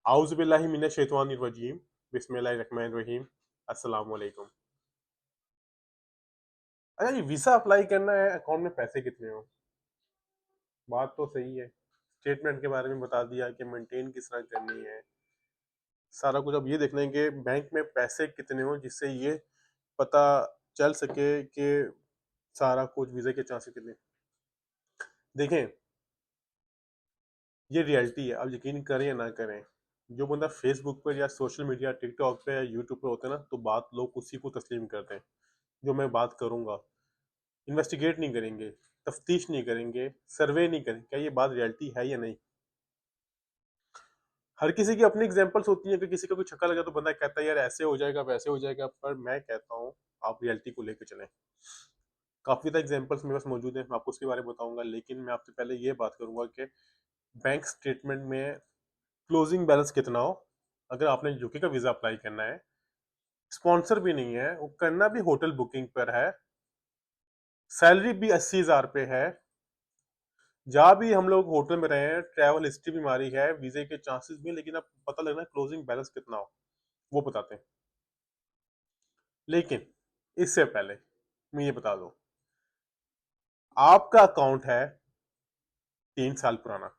आउज़ुबिल्लाहि मिनश-शैतानिर-रजीम, बिस्मिल्लाहिर-रहमानिर-रहीम, अस्सलाम वालेकुम। अच्छा, ये वीज़ा अप्लाई करना है, अकाउंट में पैसे कितने हों? बात तो सही है। स्टेटमेंट के बारे में बता दिया कि मेंटेन किस तरह करनी है। सारा कुछ अब ये देखना है कि बैंक में पैसे कितने हों, जिससे ये पता चल सके कि सारा कुछ वीज़े के चांसेस कितने। देखें, ये रियलिटी है, आप यकीन करें या ना करें। जो बंदा फेसबुक पर या सोशल मीडिया, टिकटॉक पे या यूट्यूब पे होता है ना, तो बात लोग उसी को तस्लीम करते हैं, जो मैं बात करूँगा। इन्वेस्टिगेट नहीं करेंगे, तफ्तीश नहीं करेंगे, सर्वे नहीं करेंगे, क्या ये बात रियलिटी है या नहीं। हर किसी की अपनी एग्जांपल्स होती हैं कि किसी का कोई छक्का लगा तो बंदा कहता है यार ऐसे हो जाएगा, वैसे हो जाएगा, पर मैं कहता हूँ आप रियलिटी को लेकर चलें। काफ़ी ज़्यादा एग्जांपल्स मेरे पास मौजूद हैं, मैं आपको उसके बारे में बताऊँगा, लेकिन मैं आपसे पहले ये बात करूँगा कि बैंक स्टेटमेंट में क्लोजिंग बैलेंस कितना हो। अगर आपने यूके का वीज़ा अप्लाई करना है, स्पॉन्सर भी नहीं है, वो करना भी होटल बुकिंग पर है, सैलरी भी 80,000 पे है, जहाँ भी हम लोग होटल में रहे हैं, ट्रैवल हिस्ट्री भी हमारी है, वीज़े के चांसेस भी हैं, लेकिन अब पता लगना है क्लोजिंग बैलेंस कितना हो, वो बताते हैं। लेकिन इससे पहले मैं ये बता दूँ, आपका अकाउंट है 3 साल पुराना,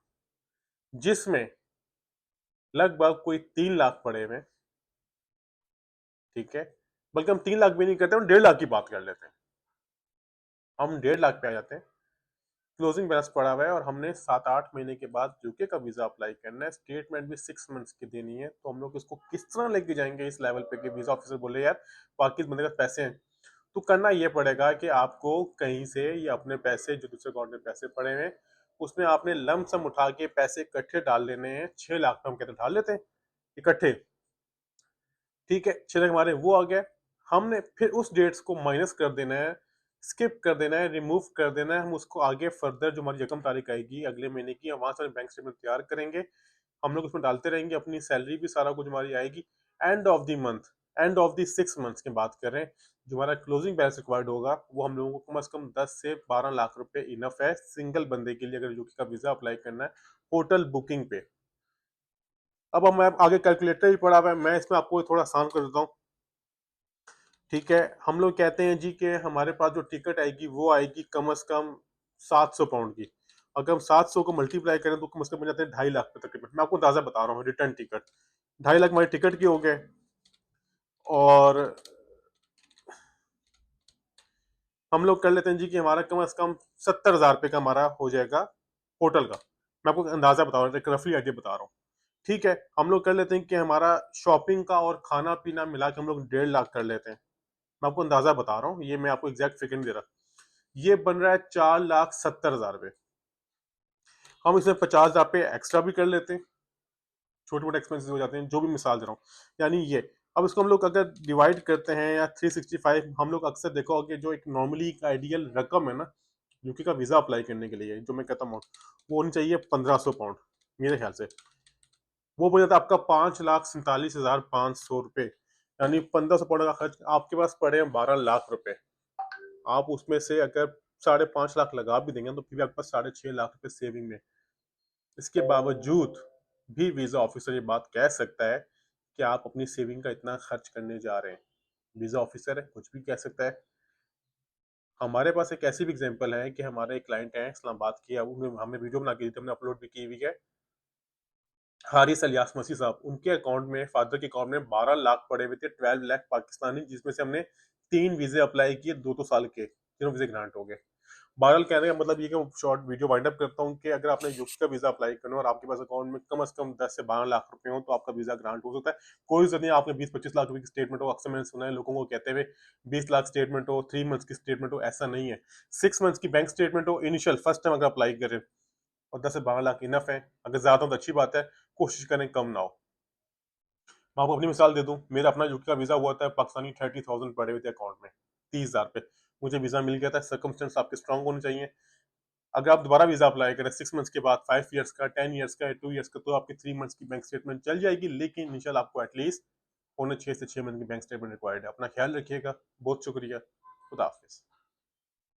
जिसमें लगभग कोई 3 लाख पड़े हुए हैं, ठीक है? बल्कि हम 3 लाख भी नहीं करते, हम 1.5 लाख की बात कर लेते हैं। हम 1.5 लाख पे आ जाते हैं। क्लोजिंग बैलेंस पड़ा हुआ है और हमने 7-8 महीने के बाद यूके का वीज़ा अप्लाई करना है, स्टेटमेंट भी 6 मंथ्स की देनी है, तो हम लोग इसको किस तरह लेके जाएँगे इस लेवल पे कि वीज़ा ऑफिसर बोले यार वाक़ई इस बंदे के पास पैसे हैं। तो करना ये पड़ेगा कि आपको कहीं से या अपने पैसे जो दूसरे अकाउंट में पैसे पड़े हुए हैं, उसमें आपने लम-सम उठा के पैसे इकट्ठे डाल लेने हैं। 6 लाख रुपए हम कहते हैं डाल लेते हैं इकट्ठे, ठीक है? 6 लाख हमारे वो आ गए। हमने फिर उस डेट्स को माइनस कर देना है, स्किप कर देना है, रिमूव कर देना है। हम उसको आगे फर्दर जो हमारी रकम तारीख आएगी अगले महीने की, हम वहाँ से बैंक स्टेटमेंट तैयार करेंगे। हम लोग उसमें डालते रहेंगे, अपनी सैलरी भी सारा कुछ हमारी आएगी। End of the month, end of the 6 months की बात करें, जो हमारा क्लोजिंग बैलेंस रिक्वायर्ड होगा, वो हम लोगों को कम से कम 10 से 12 लाख रुपए इनफ है, सिंगल बंदे के लिए अगर यूके का वीज़ा अप्लाई करना है, होटल बुकिंग पे। अब हम आगे कैलकुलेटर भी पड़ा हुआ है, मैं इसमें आपको थोड़ा आसान कर देता हूँ। ठीक है, हम लोग कहते हैं जी कि हमारे पास जो टिकट आएगी वो आएगी कम से कम 700 पाउंड की। अगर हम 700 को मल्टीप्लाई करें तो कम से कम बन जाते हैं 2.5 लाख पे तकरीबन। मैं आपको अंदाजा बता रहा हूँ, रिटर्न टिकट 2.5 लाख हमारे टिकट के हो गए। और हम लोग कर लेते हैं जी कि हमारा कम से कम 70,000 रुपये का हमारा हो जाएगा होटल का। मैं आपको अंदाजा बता रहा हूँ, एक रफली आइडिया बता रहा हूँ। ठीक है, हम लोग कर लेते हैं कि हमारा शॉपिंग का और खाना पीना मिला के हम लोग 1.5 लाख कर लेते हैं। मैं आपको अंदाजा बता रहा हूँ, ये मैं आपको एग्जैक्ट फिगर नहीं दे रहा। ये बन रहा है 4,70,000 रुपये। हम इसमें 50,000 पे एक्स्ट्रा भी कर लेते हैं, छोटे मोटे एक्सपेंसेस हो जाते हैं, जो भी मिसाल दे रहा हूँ, यानी ये। अब इसको हम लोग अगर डिवाइड करते हैं या 365, हम लोग अक्सर देखो कि जो एक नॉर्मली एक आइडियल रकम है ना यूके का वीजा अप्लाई करने के लिए, जो मैं कहता हूँ वो होनी चाहिए 1500 पाउंड मेरे ख्याल से। वो बन जाता है आपका 5,47,500 रुपये, यानी 1500 पाउंड का खर्च आपके पास पड़े हैं 12 लाख रुपए। आप उसमें से अगर 5.5 लाख लगा भी देंगे तो फिर भी आपके पास 6.5 लाख रुपए सेविंग में। इसके बावजूद भी वीजा ऑफिसर ये बात कह सकता है कि आप अपनी सेविंग का इतना खर्च करने जा रहे हैं। वीजा ऑफिसर है, कुछ भी कह सकता है। हमारे पास एक ऐसी भी एग्जांपल है कि हमारे एक क्लाइंट है इस्लामाबाद की, अब हमने वीडियो बना के दी थी, हमने अपलोड भी की हुई है। हारिस अलियास मसीह साहब, उनके अकाउंट में, फादर के अकाउंट में 12 लाख पड़े हुए थे, 12 लाख पाकिस्तानी, जिसमें से हमने 3 वीजे अप्लाई किए 2-2 साल के, तीनों वीजे ग्रांट हो गए। बहरहाल कहने का मतलब ये कि शॉर्ट वीडियो वाइंड अप करता हूँ कि अगर आपने यूके का वीजा अप्लाई करना है और आपके पास अकाउंट में कम से कम 10 से 12 लाख रुपए हो तो आपका वीजा ग्रांट हो सकता है। कोई जरूरत नहीं आपने 20-25 लाख रुपए की स्टेटमेंट हो। अक्सर मैंने सुना है लोगों को कहते हुए 20 लाख स्टेटमेंट हो, 3 मंथ्स की स्टेटमेंट हो, ऐसा नहीं है। 6 मंथ्स की बैंक स्टेटमेंट हो इनिशियल फर्स्ट टाइम अगर अप्लाई करें, और 10 से 12 लाख इनफ है। अगर ज्यादा हो तो अच्छी बात है, कोशिश करें कम ना हो। मैं आपको अपनी मिसाल दे दूं, मेरा अपना यूके का वीजा हुआ था, पाकिस्तानी 30,000 पड़े हुए थे अकाउंट में, 30,000 पे मुझे वीजा मिल गया था। सर्कमस्टेंस आपके स्ट्रांग होने चाहिए। अगर आप दोबारा वीजा अप्लाई करें 6 मंथ्स के बाद, 5 ईयर्स का, 10 ईयर्स का, 2 ईयर्स का, तो आपकी 3 मंथ्स की बैंक स्टेटमेंट चल जाएगी, लेकिन इनिशियल आपको एटलीस्ट पौने 6 से 6 मंथ की बैंक स्टेटमेंट रिक्वायर्ड है। अपना ख्याल रखिएगा। बहुत शुक्रिया। खुदा हाफिज।